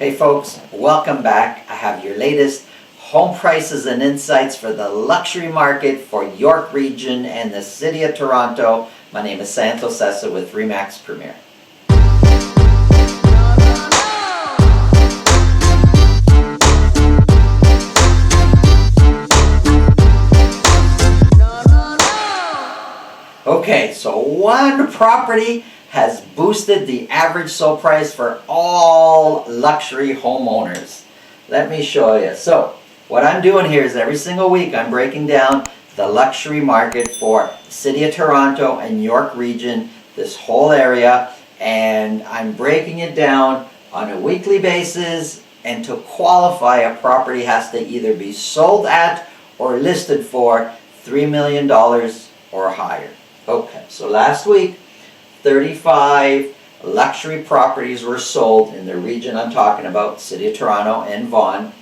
Hey folks, welcome back. I have your latest home prices and insights for the luxury market for York Region and the City of Toronto. My name is Santo Sessa with RE/MAX Premier. Okay, so one property has boosted the average sold price for all luxury homeowners. Let me show you. So what I'm doing here is every single week I'm breaking down the luxury market for City of Toronto and York Region, this whole area, and I'm breaking it down on a weekly basis, and to qualify a property has to either be sold at or listed for $3 million or higher. Okay, so last week 35 luxury properties were sold in the region I'm talking about, City of Toronto and Vaughan.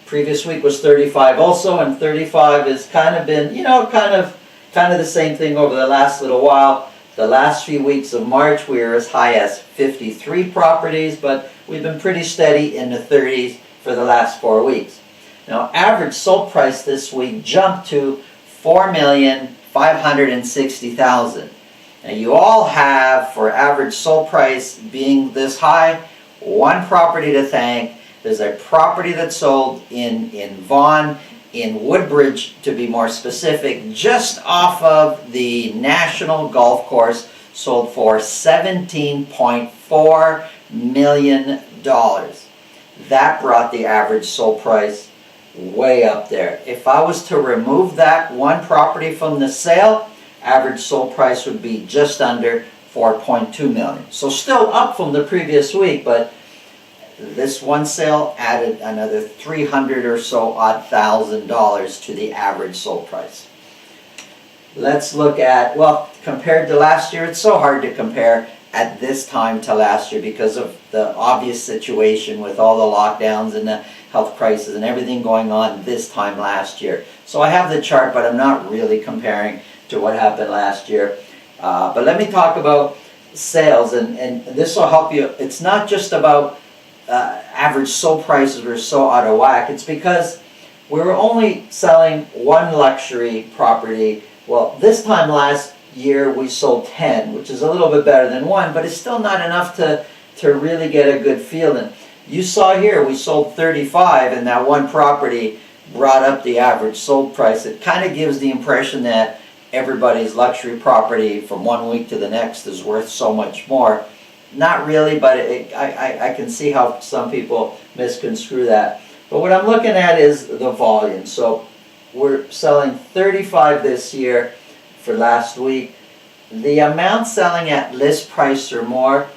Previous week was 35 also, and 35 has kind of been, kind of the same thing over the last little while. The last few weeks of March we were as high as 53 properties, but we've been pretty steady in the 30s for the last 4 weeks. Now, average sold price this week jumped to $4,560,000. Now you all have, for average sold price being this high, one property to thank. There's a property that sold in Vaughan, in Woodbridge to be more specific, just off of the National Golf Course, sold for $17.4 million. That brought the average sold price way up there. If I was to remove that one property from the sale, average sold price would be just under $4.2 million. So still up from the previous week, but this one sale added another $300 or so odd thousand to the average sold price. Let's look at, well, compared to last year, it's so hard to compare at this time to last year because of the obvious situation with all the lockdowns and the health crisis and everything going on this time last year. So I have the chart, but I'm not really comparing to what happened last year. But let me talk about sales, and this will help you. It's not just about average sold prices were so out of whack. It's because we were only selling one luxury property. Well, this time last year we sold 10, which is a little bit better than one, but it's still not enough to really get a good feeling. You saw here we sold 35, and that one property brought up the average sold price. It kind of gives the impression that everybody's luxury property from one week to the next is worth so much more. Not really, but I can see how some people misconstrue that. But what I'm looking at is the volume. So we're selling 35 this year for last week. The amount selling at list price or more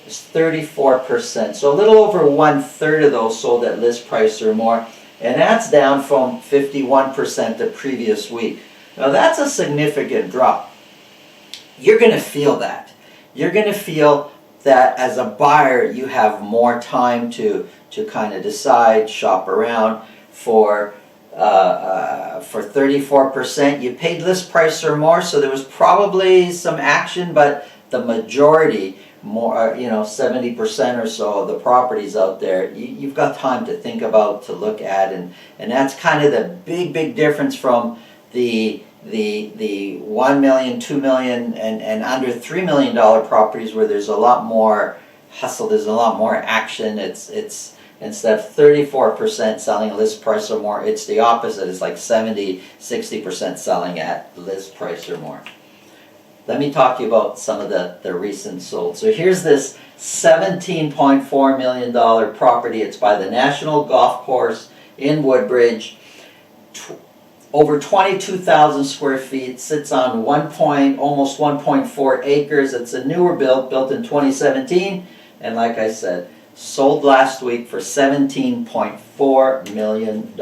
is 34%. So a little over 1/3 of those sold at list price or more. And that's down from 51% the previous week. Now that's a significant drop. You're going to feel that. You're going to feel that as a buyer you have more time to kind of decide, shop around. For 34% you paid list price or more, so there was probably some action, but the majority, more 70% or so of the properties out there, you've got time to think about, to look at, and that's kind of the big difference from the $1 million, $2 million, and under $3 million properties where there's a lot more hustle, there's a lot more action. It's instead of 34% selling at list price or more, it's the opposite. It's like 60% selling at list price or more. Let me talk to you about some of the recent sold. So here's this $17.4 million property. It's by the National Golf Course in Woodbridge. Over 22,000 square feet, sits on almost 1.4 acres. It's a newer built in 2017, and like I said, sold last week for $17.4 million.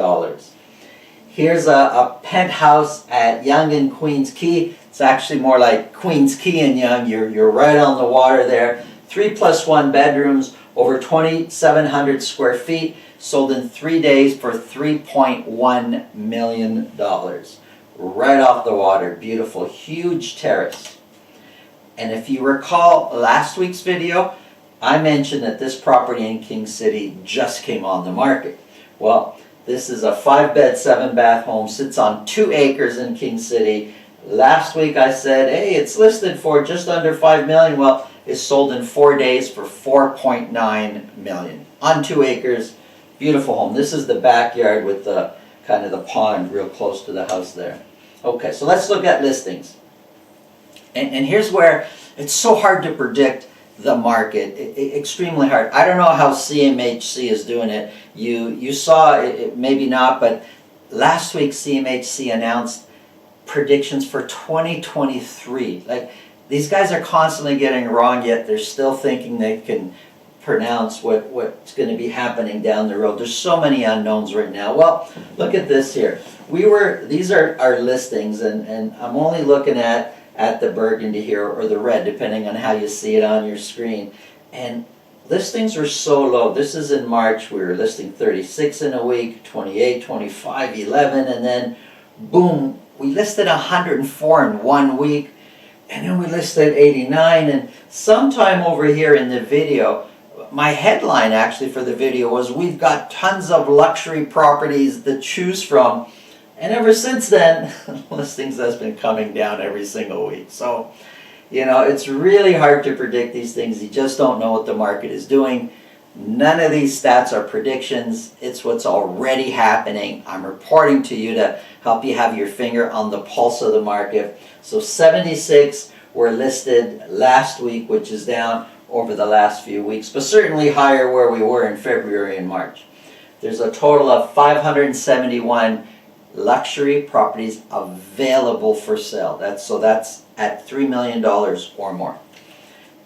Here's a penthouse at Yonge and Queens Quay. It's actually more like Queens Quay and Yonge. You're right on the water there. 3+1 bedrooms, over 2,700 square feet. Sold in 3 days for $3.1 million. Right off the water. Beautiful, huge terrace. And if you recall last week's video, I mentioned that this property in King City just came on the market. Well, this is a 5-bed, 7-bath home, sits on 2 acres in King City. Last week I said, hey, it's listed for just under $5 million. Well, it's sold in 4 days for $4.9 million on 2 acres. Beautiful home. This is the backyard with the kind of the pond real close to the house there. Okay, so let's look at listings. And here's where it's so hard to predict the market, extremely hard. I don't know how CMHC is doing it. You saw it, maybe not, but last week CMHC announced predictions for 2023. Like, these guys are constantly getting wrong, yet they're still thinking they can pronounce what's going to be happening down the road. There's so many unknowns right now. Well, look at this here. These are our listings, and I'm only looking at the burgundy here, or the red, depending on how you see it on your screen. And listings were so low. This is in March. We were listing 36 in a week, 28, 25, 11, and then boom, we listed 104 in 1 week, and then we listed 89. And sometime over here in the video, my headline actually for the video was, we've got tons of luxury properties to choose from. And ever since then, listings has been coming down every single week. So, it's really hard to predict these things. You just don't know what the market is doing. None of these stats are predictions. It's what's already happening. I'm reporting to you to help you have your finger on the pulse of the market. So 76 were listed last week, which is down over the last few weeks, but certainly higher where we were in February and March. There's a total of 571 luxury properties available for sale. That's at $3 million or more.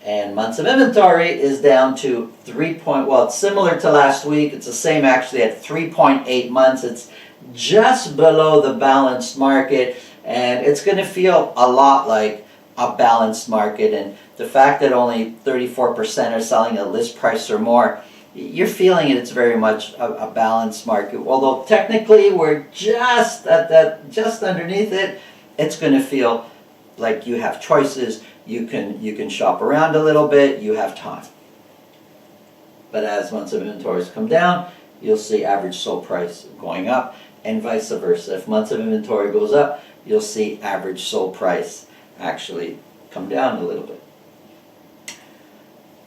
And months of inventory is down to it's similar to last week. It's the same actually at 3.8 months. It's just below the balanced market, and it's going to feel a lot like a balanced market. And the fact that only 34% are selling at list price or more, you're feeling it. It's very much a balanced market. Although technically we're just at that, just underneath it, it's going to feel like you have choices. You can shop around a little bit. You have time. But as months of inventories come down, you'll see average sold price going up, and vice versa. If months of inventory goes up, you'll see average sold price actually come down a little bit.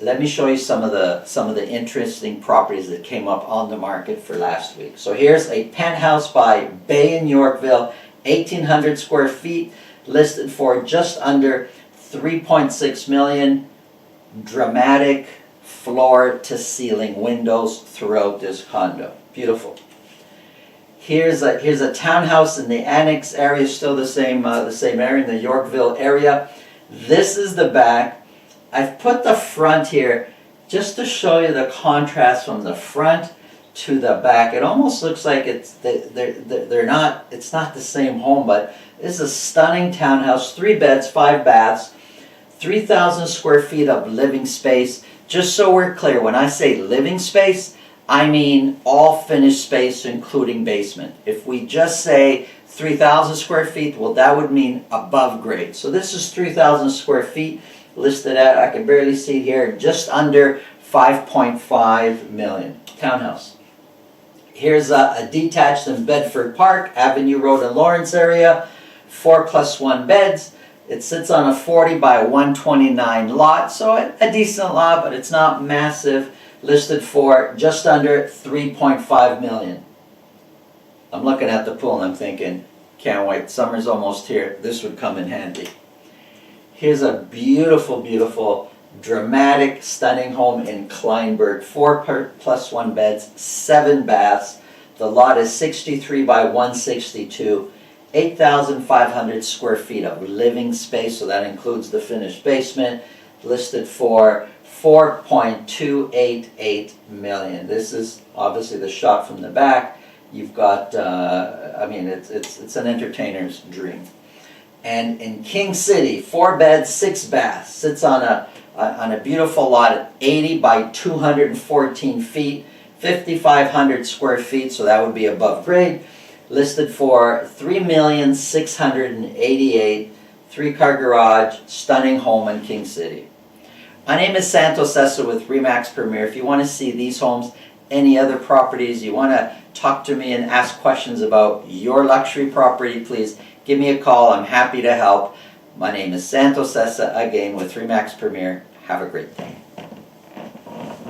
Let me show you some of the interesting properties that came up on the market for last week. So here's a penthouse by Bay in Yorkville, 1,800 square feet, listed for just under $3.6 million. Dramatic floor-to-ceiling windows throughout this condo. Beautiful. Here's a townhouse in the annex area, still the same area, in the Yorkville area. This is the back. I've put the front here just to show you the contrast from the front to the back. It almost looks like it's not the same home, but this is a stunning townhouse, 3 beds, 5 baths, 3,000 square feet of living space. Just so we're clear, when I say living space, I mean all finished space, including basement. If we just say 3,000 square feet, well, that would mean above grade. So this is 3,000 square feet, listed at, I can barely see it here, just under $5.5 million. Townhouse. Here's a detached in Bedford Park, Avenue Road in Lawrence area, 4+1 beds. It sits on a 40 by 129 lot, so a decent lot, but it's not massive. Listed for just under $3.5 million. I'm looking at the pool and I'm thinking, can't wait, summer's almost here, this would come in handy. Here's a beautiful, beautiful, dramatic, stunning home in Kleinburg, 4+1 beds, 7 baths. The lot is 63 by 162, 8,500 square feet of living space, so that includes the finished basement, listed for $4.288 million. This is obviously the shot from the back. You've got, it's an entertainer's dream. And in King City, 4 beds, 6 baths, sits on a beautiful lot at 80 by 214 feet, 5,500 square feet, so that would be above grade. Listed for $3,688,000, 3-car garage, stunning home in King City. My name is Santo Sessa with Remax Premier. If you want to see these homes, any other properties, you want to talk to me and ask questions about your luxury property, please give me a call. I'm happy to help. My name is Santo Sessa, again with Remax Premier. Have a great day.